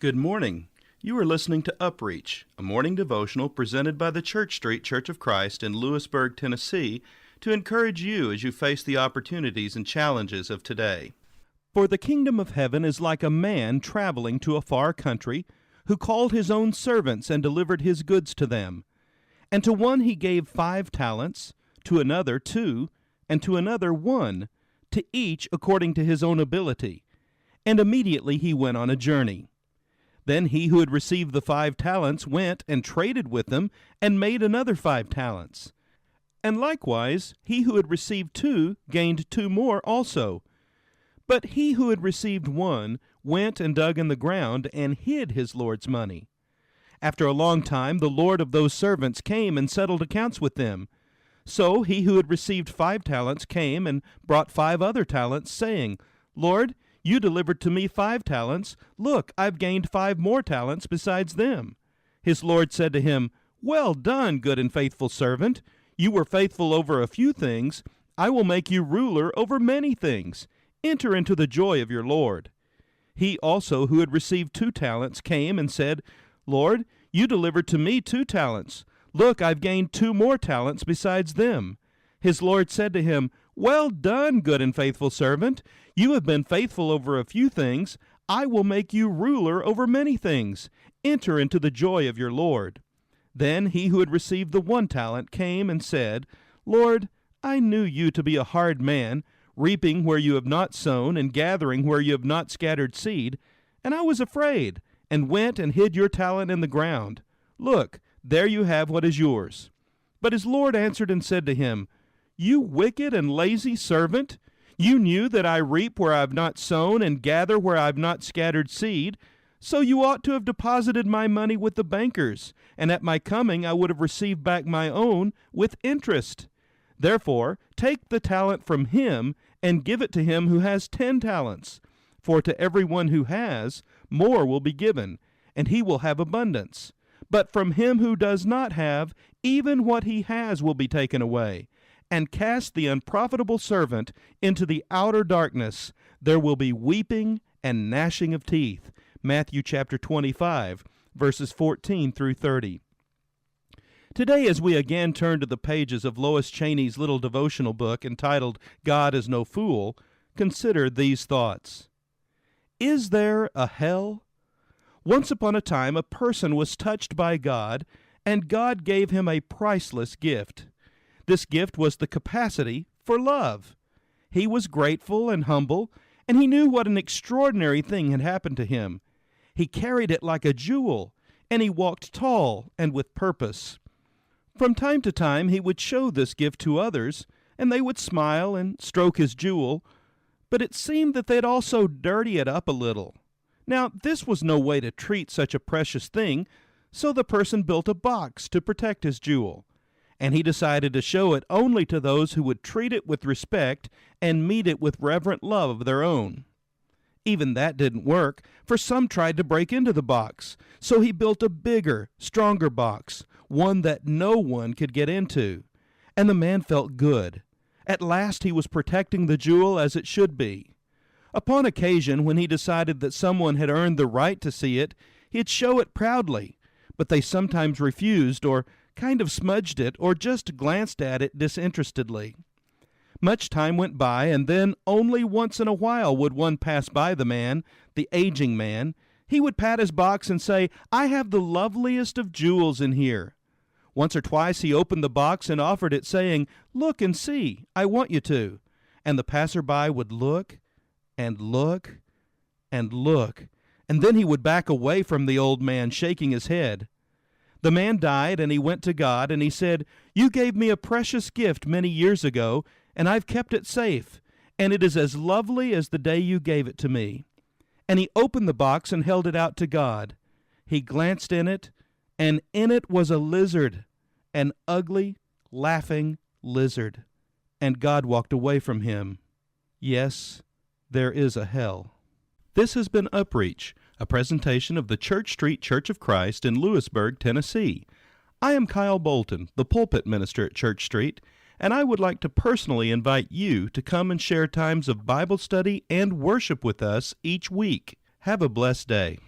Good morning. You are listening to UpReach, a morning devotional presented by the Church Street Church of Christ in Lewisburg, Tennessee, to encourage you as you face the opportunities and challenges of today. For the kingdom of heaven is like a man traveling to a far country, who called his own servants and delivered his goods to them. And to one he gave 5 talents, to another 2, and to another 1, to each according to his own ability. And immediately he went on a journey. Then he who had received the 5 talents went and traded with them, and made another 5 talents. And likewise he who had received 2 gained 2 more also. But he who had received 1 went and dug in the ground, and hid his Lord's money. After a long time the Lord of those servants came and settled accounts with them. So he who had received 5 talents came and brought 5 other talents, saying, Lord, you delivered to me 5 talents. Look, I've gained 5 more talents besides them. His Lord said to him, Well done, good and faithful servant. You were faithful over a few things. I will make you ruler over many things. Enter into the joy of your Lord. He also who had received 2 talents came and said, Lord, you delivered to me 2 talents. Look, I've gained 2 more talents besides them. His Lord said to him, Well done, good and faithful servant. You have been faithful over a few things. I will make you ruler over many things. Enter into the joy of your Lord. Then he who had received the 1 talent came and said, Lord, I knew you to be a hard man, reaping where you have not sown, and gathering where you have not scattered seed. And I was afraid, and went and hid your talent in the ground. Look, there you have what is yours. But his Lord answered and said to him, You wicked and lazy servant, you knew that I reap where I have not sown, and gather where I have not scattered seed. So you ought to have deposited my money with the bankers, and at my coming I would have received back my own with interest. Therefore take the talent from him, and give it to him who has 10 talents. For to every one who has, more will be given, and he will have abundance. But from him who does not have, even what he has will be taken away. And cast the unprofitable servant into the outer darkness. There will be weeping and gnashing of teeth. Matthew chapter 25, verses 14 through 30. Today, as we again turn to the pages of Lois Cheney's little devotional book entitled God is No Fool, consider these thoughts. Is there a hell? Once upon a time, a person was touched by God, and God gave him a priceless gift. This gift was the capacity for love. He was grateful and humble, and he knew what an extraordinary thing had happened to him. He carried it like a jewel, and he walked tall and with purpose. From time to time he would show this gift to others, and they would smile and stroke his jewel, but it seemed that they'd also dirty it up a little. Now, this was no way to treat such a precious thing, so the person built a box to protect his jewel, and he decided to show it only to those who would treat it with respect and meet it with reverent love of their own. Even that didn't work, for some tried to break into the box, so he built a bigger, stronger box, one that no one could get into. And the man felt good. At last he was protecting the jewel as it should be. Upon occasion, when he decided that someone had earned the right to see it, he'd show it proudly, but they sometimes refused, or kind of smudged it, or just glanced at it disinterestedly. Much time went by, and then only once in a while would one pass by the man, the aging man. He would pat his box and say, I have the loveliest of jewels in here. Once or twice he opened the box and offered it, saying, Look and see, I want you to. And the passerby would look and look and look, and then he would back away from the old man, shaking his head. The man died, and he went to God, and he said, You gave me a precious gift many years ago, and I've kept it safe, and it is as lovely as the day you gave it to me. And he opened the box and held it out to God. He glanced in it, and in it was a lizard, an ugly, laughing lizard. And God walked away from him. Yes, there is a hell. This has been UpReach, a presentation of the Church Street Church of Christ in Lewisburg, Tennessee. I am Kyle Bolton, the pulpit minister at Church Street, and I would like to personally invite you to come and share times of Bible study and worship with us each week. Have a blessed day.